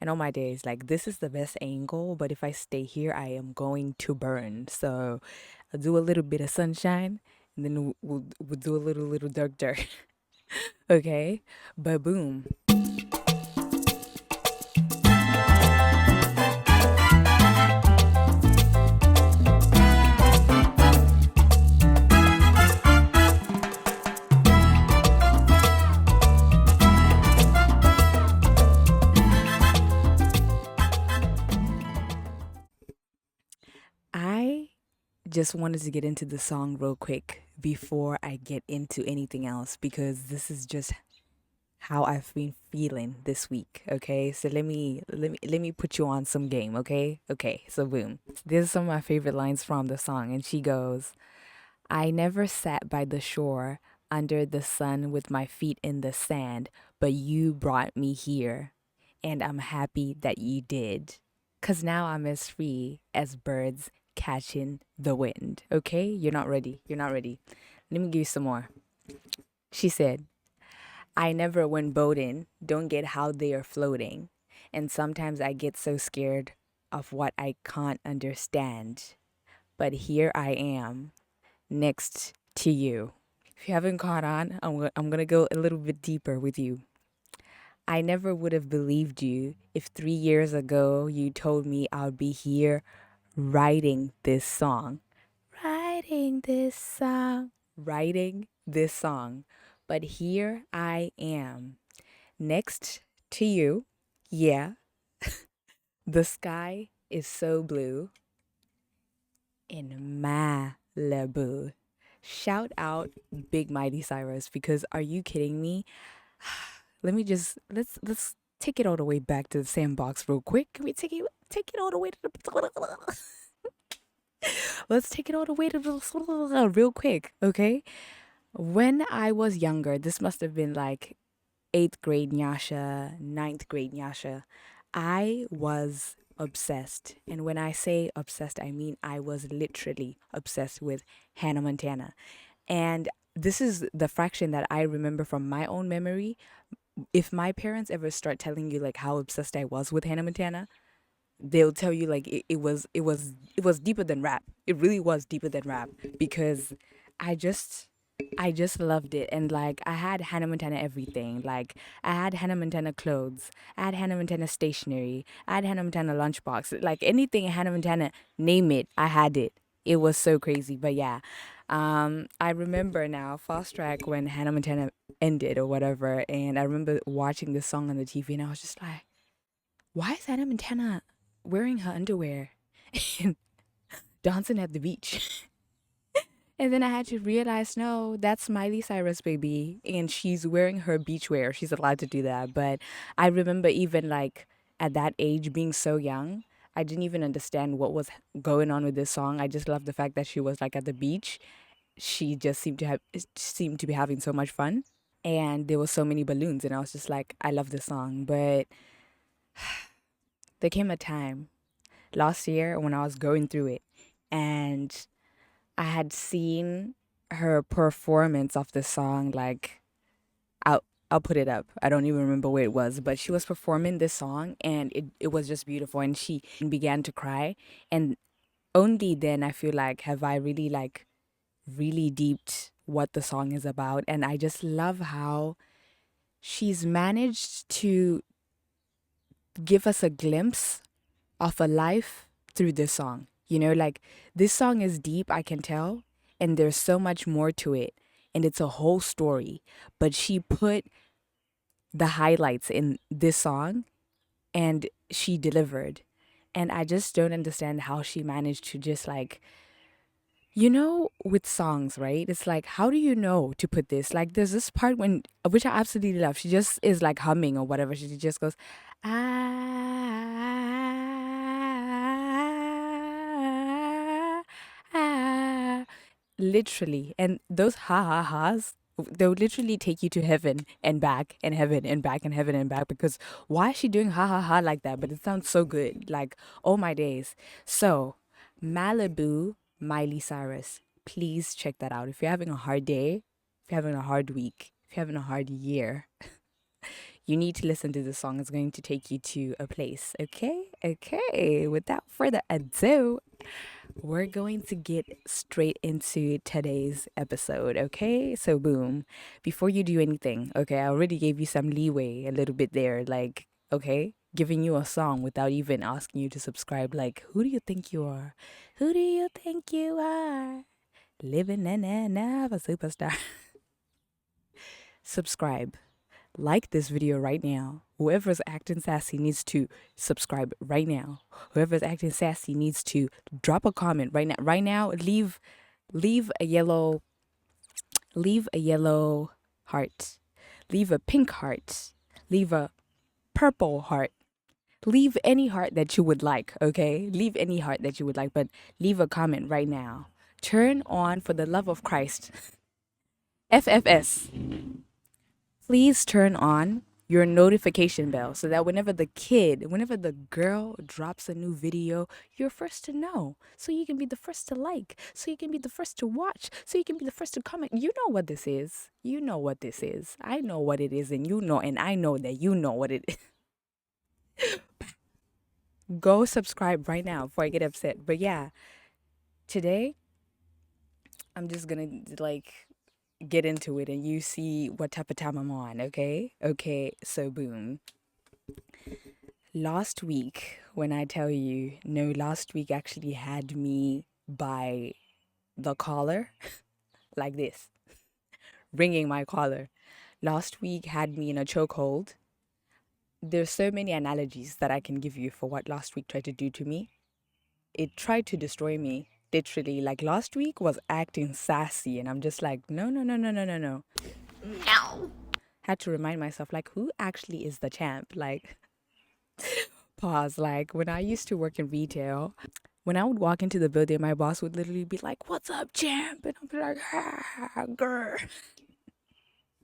And all my days, like this is the best angle, but if I stay here, I am going to burn. So I'll do a little bit of sunshine, and then we'll do a little dark. Okay, but boom. I just wanted to get into the song real quick before I get into anything else because this is just how I've been feeling this week. Okay, so let me put you on some game. Okay, okay. So boom. These are some of my favorite lines from the song, and she goes, "I never sat by the shore under the sun with my feet in the sand, but you brought me here, and I'm happy that you did. 'Cause now I'm as free as birds catching the wind." Okay, you're not ready. You're not ready. Let me give you some more. She said, "I never went boating, don't get how they are floating. And sometimes I get so scared of what I can't understand. But here I am, next to you." If you haven't caught on, I'm gonna go a little bit deeper with you. "I never would have believed you if 3 years ago you told me I'd be here writing this song. Writing this song. Writing this song. But here I am, next to you. Yeah, the sky is so blue in Malibu." Shout out Big Mighty Cyrus because are you kidding me? Let's take it all the way back to the sandbox real quick. Can we take it all the way to the let's take it all the way to the real quick, okay? When I was younger, this must have been like eighth grade Nyasha, ninth grade Nyasha. I was obsessed. And when I say obsessed, I mean I was literally obsessed with Hannah Montana. And this is the fraction that I remember from my own memory. If my parents ever start telling you like how obsessed I was with Hannah Montana, they'll tell you like it was deeper than rap. It really was deeper than rap because I just I just loved it. And like I had Hannah Montana everything. Like I had Hannah Montana clothes, I had Hannah Montana stationery, I had Hannah Montana lunchbox. Like anything Hannah Montana, name it, I had it. It was so crazy. But yeah. I remember now, fast track when Hannah Montana ended or whatever, and I remember watching this song on the TV and I was just like, why is Hannah Montana wearing her underwear and dancing at the beach? And then I had to realize, no, that's Miley Cyrus, baby. And she's wearing her beachwear. She's allowed to do that. But I remember even like at that age being so young, I didn't even understand what was going on with this song. I just loved the fact that she was like at the beach. She just seemed to be having so much fun. And there were so many balloons. And I was just like, I love this song. But there came a time last year when I was going through it and I had seen her performance of the song. Like I'll put it up. I don't even remember where it was, but she was performing this song and it was just beautiful and she began to cry. And only then I feel like have I really like really deeped what the song is about. And I just love how she's managed to give us a glimpse of a life through this song. You know, like this song is deep, I can tell, and there's so much more to it, and it's a whole story. But she put the highlights in this song and she delivered. And I just don't understand how she managed to just like, with songs, right? It's like, how do you know to put this? Like, there's this part when, which I absolutely love. She just is like humming or whatever. She just goes, ah, ah, literally. And those ha ha ha's, they'll literally take you to heaven and back and heaven and back and heaven and back because why is she doing ha ha ha like that? But it sounds so good. Like, oh my days. So, Malibu, Miley Cyrus. Please check that out. If you're having a hard day, if you're having a hard week, if you're having a hard year, You need to listen to this song. It's going to take you to a place. Okay. Without further ado, we're going to get straight into today's episode. Okay, so boom. Before you do anything, okay, I already gave you some leeway a little bit there. Like, okay, giving you a song without even asking you to subscribe. Like, who do you think you are? Who do you think you are? Living a superstar. Subscribe. Like this video right now. Whoever's acting sassy needs to subscribe right now. Whoever's acting sassy needs to drop a comment right now. Right now, leave a yellow heart. Leave a pink heart. Leave a purple heart. Leave any heart that you would like, okay? Leave any heart that you would like, but leave a comment right now. Turn on, for the love of Christ, FFS. Please turn on your notification bell so that whenever the girl drops a new video, you're first to know. So you can be the first to like, so you can be the first to watch, so you can be the first to comment. You know what this is. You know what this is. I know what it is, and you know, and I know that you know what it is. Go subscribe right now before I get upset. But yeah, today I'm just gonna get into it and you see what type of time I'm on, okay? Okay, so boom. Last week, when I tell you, no, last week actually had me by the collar, like this, wringing my collar. Last week had me in a chokehold. There's so many analogies that I can give you for what last week tried to do to me. It tried to destroy me, literally. Like last week was acting sassy, and I'm just like, no. No. Had to remind myself, like, who actually is the champ? Like, pause. Like, when I used to work in retail, when I would walk into the building, my boss would literally be like, "What's up, champ?" And I'd be like, "Ah, girl."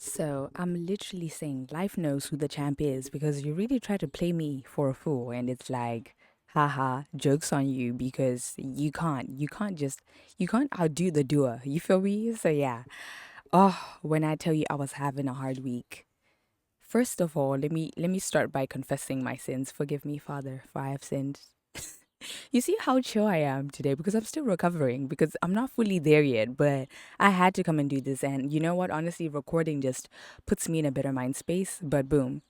So I'm literally saying life knows who the champ is, because you really try to play me for a fool, and it's like, haha, joke's on you, because you can't outdo the doer. You feel me? So yeah. Oh, when I tell you I was having a hard week. First of all, let me start by confessing my sins. Forgive me, Father, for I have sinned. You see how chill I am today, because I'm still recovering, because I'm not fully there yet, but I had to come and do this. And you know what? Honestly, recording just puts me in a better mind space. But boom.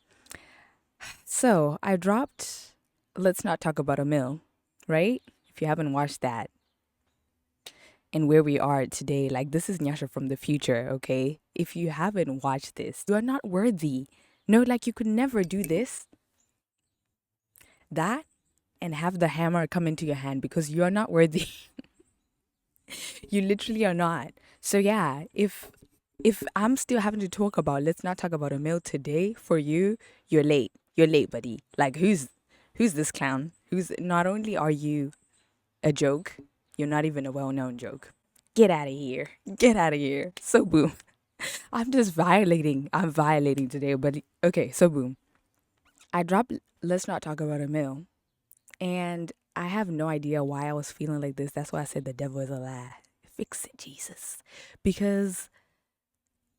So I dropped Let's Not Talk About a Mill, right? If you haven't watched that, and where we are today, like, this is Nyasha from the future, okay? If you haven't watched this, you are not worthy. No, like, you could never do this, that, and have the hammer come into your hand, because you are not worthy. You literally are not. So yeah, if I'm still having to talk about Let's Not Talk About a Meal today for you, you're late. You're late, buddy. Like, who's this clown? Who's Not only are you a joke, you're not even a well-known joke. Get out of here. Get out of here. So boom. I'm just violating. I'm violating today, but okay, so boom. I dropped Let's Not Talk About a Meal. And I have no idea why I was feeling like this. That's why I said the devil is a lie. Fix it, Jesus. Because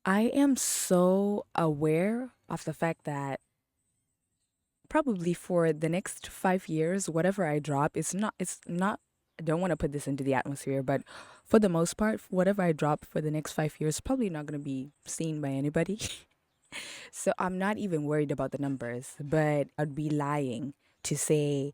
I am so aware of the fact that probably for the next 5 years, whatever I drop, I don't want to put this into the atmosphere, but for the most part, whatever I drop for the next 5 years, probably not going to be seen by anybody. So I'm not even worried about the numbers, but I'd be lying to say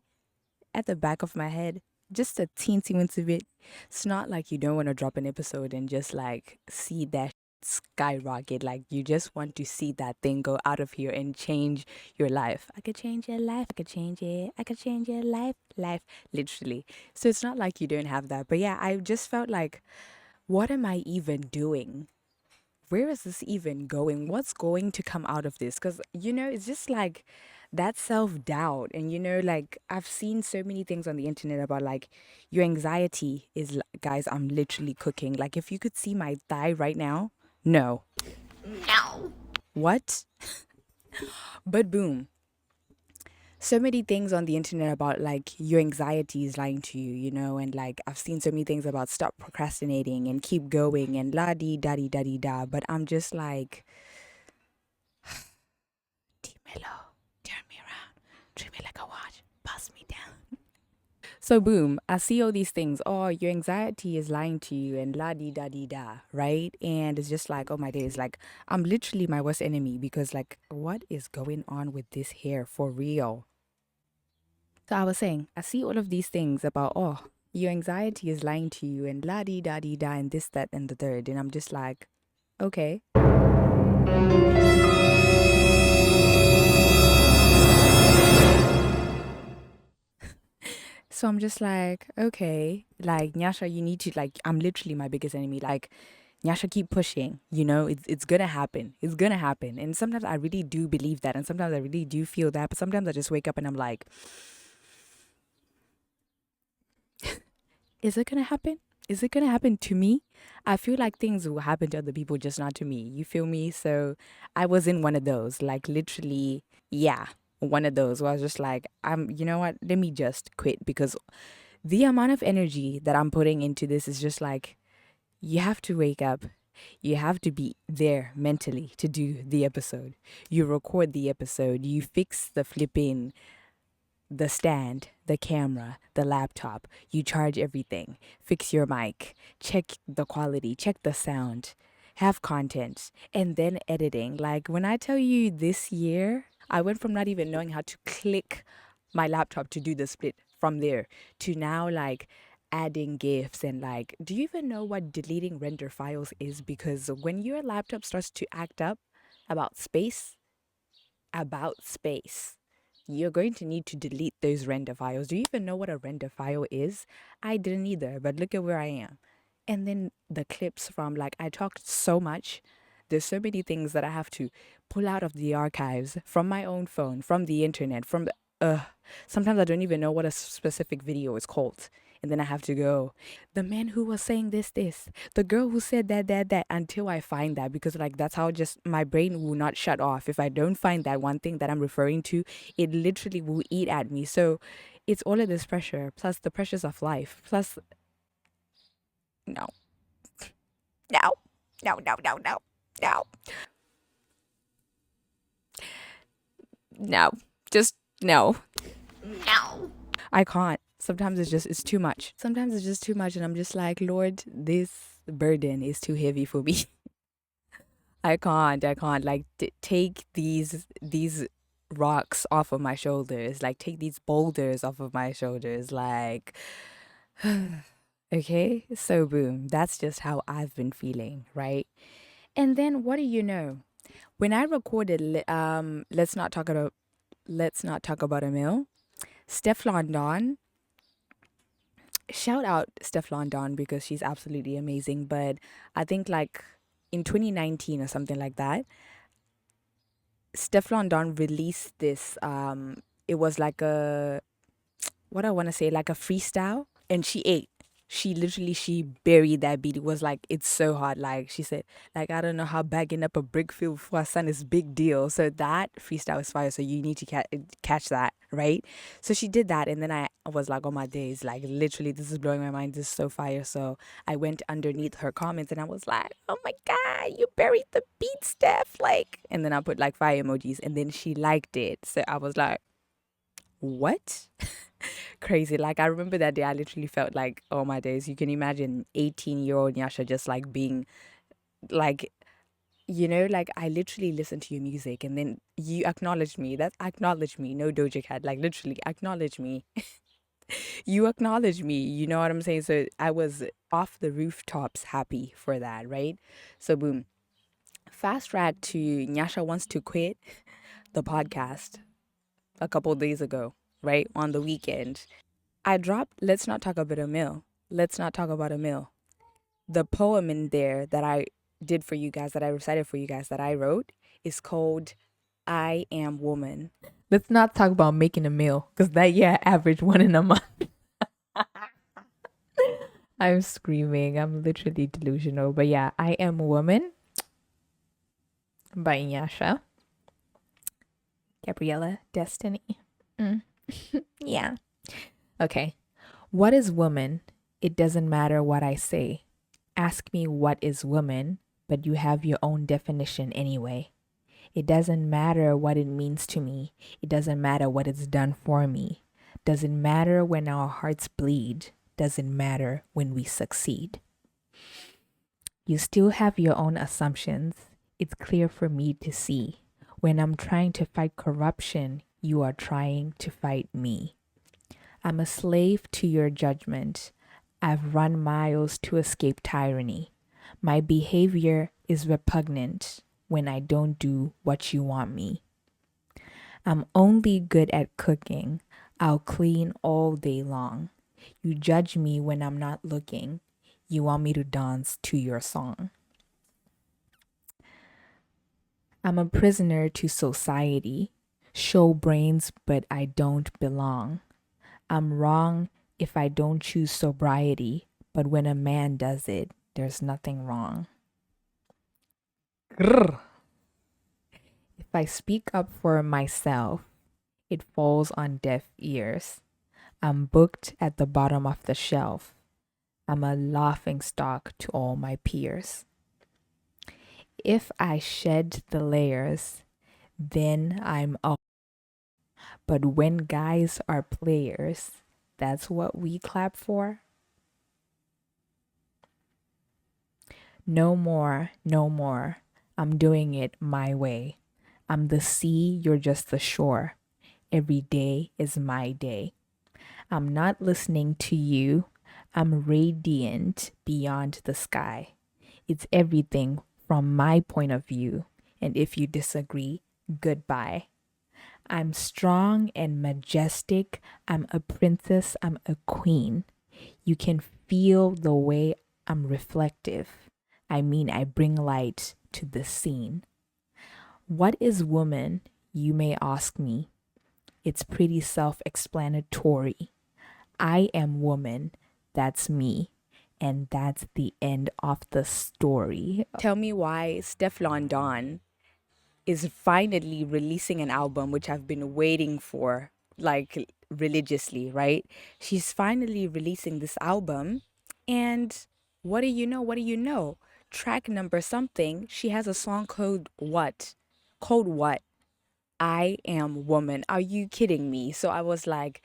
at the back of my head, just a teensy weensy bit. It's not like you don't want to drop an episode and just like see that skyrocket. Like, you just want to see that thing go out of here and change your life. I could change your life. I could change it. I could change your life, literally. So it's not like you don't have that. But yeah, I just felt like, what am I even doing? Where is this even going? What's going to come out of this? Because, it's just like that self-doubt. And, like, I've seen so many things on the internet about, like, your anxiety is, guys, I'm literally cooking. Like, if you could see my thigh right now, no. What? But boom. So many things on the internet about, like, your anxiety is lying to you, and like I've seen so many things about stop procrastinating and keep going and la dee da dee da dee da. But I'm just like, dímelo. treat me like a watch. Pass me down. So boom, I see all these things. Oh, your anxiety is lying to you and la di da di da, right? And it's just like, oh my days, like I'm literally my worst enemy because like what is going on with this hair for real? So I was saying, I see all of these things about oh, your anxiety is lying to you and la di da di da and this, that, and the third. And I'm just like, okay. So I'm just like, okay, like Nyasha, you need to like I'm literally my biggest enemy. Like Nyasha, keep pushing. You know, it's gonna happen. It's gonna happen. And sometimes I really do believe that, and sometimes I really do feel that. But sometimes I just wake up and I'm like, is it gonna happen? Is it gonna happen to me? I feel like things will happen to other people, just not to me. You feel me? So I was in one of those, like literally, yeah, one of those where I was just like, you know what? Let me just quit because the amount of energy that I'm putting into this is just like, you have to wake up. You have to be there mentally to do the episode. You record the episode. You fix the flipping, the stand, the camera, the laptop. You charge everything. Fix your mic. Check the quality. Check the sound. Have content. And then editing. Like when I tell you this year, I went from not even knowing how to click my laptop to do the split from there to now like adding gifs and like do you even know what deleting render files is? Because when your laptop starts to act up about space, you're going to need to delete those render files. Do you even know what a render file is? I didn't either, but look at where I am. And then the clips from like I talked so much. There's so many things that I have to pull out of the archives from my own phone, from the internet, from the sometimes I don't even know what a specific video is called. And then I have to go, the man who was saying this, the girl who said that, until I find that. Because, like, that's how just my brain will not shut off. If I don't find that one thing that I'm referring to, it literally will eat at me. So it's all of this pressure, plus the pressures of life, plus, no, no, no, no, no, no, no, no, just no. No. I can't. Sometimes it's too much. Sometimes it's just too much and I'm just like, Lord, this burden is too heavy for me. I can't like take these rocks off of my shoulders. Like take these boulders off of my shoulders like okay? So boom, that's just how I've been feeling, right? And then what do you know? When I recorded let's not talk about a meal. Stefflon Don, shout out Stefflon Don because she's absolutely amazing. But I think like in 2019 or something like that, Stefflon Don released this. It was like a what I want to say, like a freestyle, and she ate. She buried that beat. It was like it's so hard. Like she said, like I don't know how bagging up a brick field for a son is big deal. So that freestyle is fire. So you need to catch that, right? So she did that, and then I was like, oh my days, like literally, this is blowing my mind. This is so fire. So I went underneath her comments, and I was like, oh my god, you buried the beat, Steph. Like, and then I put like fire emojis, and then she liked it. So I was like, what? Crazy. Like I remember that day I literally felt like, oh my days, you can imagine 18-year-old Nyasha just like being like, like I literally listened to your music and then you acknowledged me. That's acknowledge me, no Doja Cat. Like literally acknowledge me. You acknowledge me. You know what I'm saying? So I was off the rooftops happy for that, right? So boom. Fast track to Nyasha wants to quit the podcast a couple days ago, right? On the weekend. I dropped Let's Not Talk About a Mill. Let's Not Talk About a Mill. The poem in there that I did for you guys, that I recited for you guys, that I wrote, is called I Am Woman. Let's not talk about making a meal, because that, yeah, average one in a month. I'm screaming. I'm literally delusional. But yeah, I Am Woman by Nyasha. Gabriella Destiny. Yeah. Okay. What is woman? It doesn't matter what I say. Ask me what is woman, but you have your own definition anyway. It doesn't matter what it means to me. It doesn't matter what it's done for me. Doesn't matter when our hearts bleed. Doesn't matter when we succeed. You still have your own assumptions. It's clear for me to see. When I'm trying to fight corruption, you are trying to fight me. I'm a slave to your judgment. I've run miles to escape tyranny. My behavior is repugnant when I don't do what you want me. I'm only good at cooking. I'll clean all day long. You judge me when I'm not looking. You want me to dance to your song. I'm a prisoner to society. Show brains, but I don't belong. I'm wrong if I don't choose sobriety, but when a man does it, there's nothing wrong. Grrr. If I speak up for myself, it falls on deaf ears. I'm booked at the bottom of the shelf. I'm a laughing stock to all my peers. If I shed the layers, then I'm up. But when guys are players, that's what we clap for. No more, no more. I'm doing it my way. I'm the sea, you're just the shore. Every day is my day. I'm not listening to you. I'm radiant beyond the sky. It's everything from my point of view. And if you disagree, goodbye. I'm strong and majestic. I'm a princess. I'm a queen. You can feel the way I'm reflective. I mean, I bring light to the scene. What is woman, you may ask me? It's pretty self-explanatory. I am woman, that's me, and that's the end of the story. Tell me why Stefflon Don is finally releasing an album which I've been waiting for, like, religiously, right? She's finally releasing this album, and what do you know? What do you know? Track number something, she has a song called What? Called What? I Am Woman. Are you kidding me? So I was like,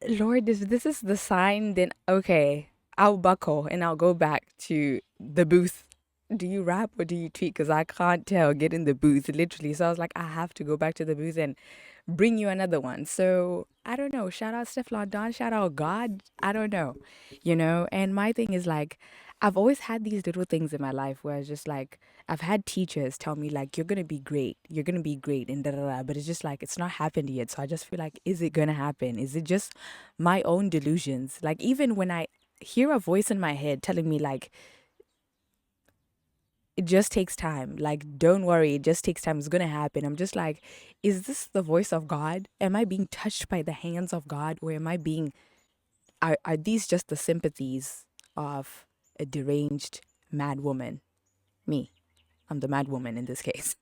Lord, if this is the sign, then okay, I'll buckle and I'll go back to the booth. Do you rap or do you tweet? Because I can't tell. Get in the booth, literally. So I was like, I have to go back to the booth and bring you another one. So I don't know. Shout out Stefflon Don. Shout out God. I don't know. And my thing is like, I've always had these little things in my life where it's just like, I've had teachers tell me like, you're going to be great. You're going to be great and da da da. But it's just like, it's not happened yet. So I just feel like, is it going to happen? Is it just my own delusions? Like, even when I hear a voice in my head telling me like, it just takes time. Like, don't worry, it just takes time. It's going to happen. I'm just like, is this the voice of God? Am I being touched by the hands of God? Or am I being, are these just the sympathies of a deranged mad woman? Me. I'm the mad woman in this case.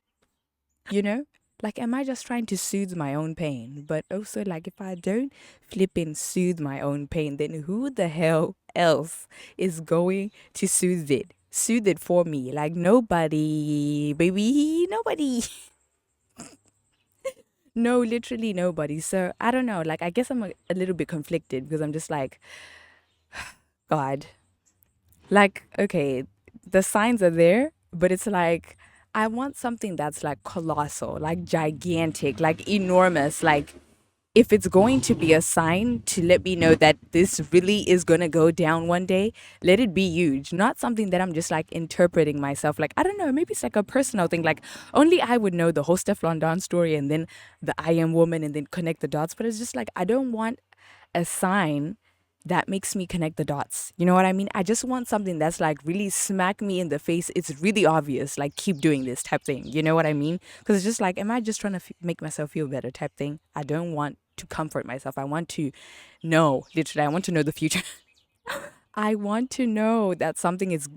You know? Like, am I just trying to soothe my own pain? But also, like, if I don't flipping soothe my own pain, then who the hell else is going to soothe it? Soothe it for me. Like, nobody, baby, nobody. No, literally nobody. So, I don't know. Like, I guess I'm a little bit conflicted because I'm just like, God. Like, okay, the signs are there, but it's like, I want something that's like colossal, like gigantic, like enormous. Like, if it's going to be a sign to let me know that this really is going to go down one day, let it be huge. Not something that I'm just like interpreting myself. Like, I don't know, maybe it's like a personal thing. Like, only I would know the whole Stefflon Don story and then the I Am Woman and then connect the dots. But it's just like, I don't want a sign that makes me connect the dots. You know what I mean? I just want something that's like really smack me in the face. It's really obvious, like keep doing this type thing. You know what I mean? Because it's just like, am I just trying to make myself feel better type thing? I don't want to comfort myself. I want to know, literally, I want to know the future. I want to know that something's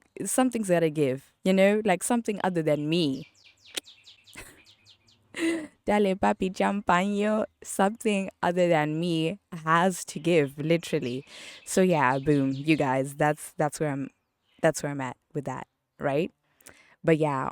gotta give, like something other than me. Dale papi champagne, something other than me has to give, literally. So yeah, boom, you guys, that's where I'm at with that, right? But yeah.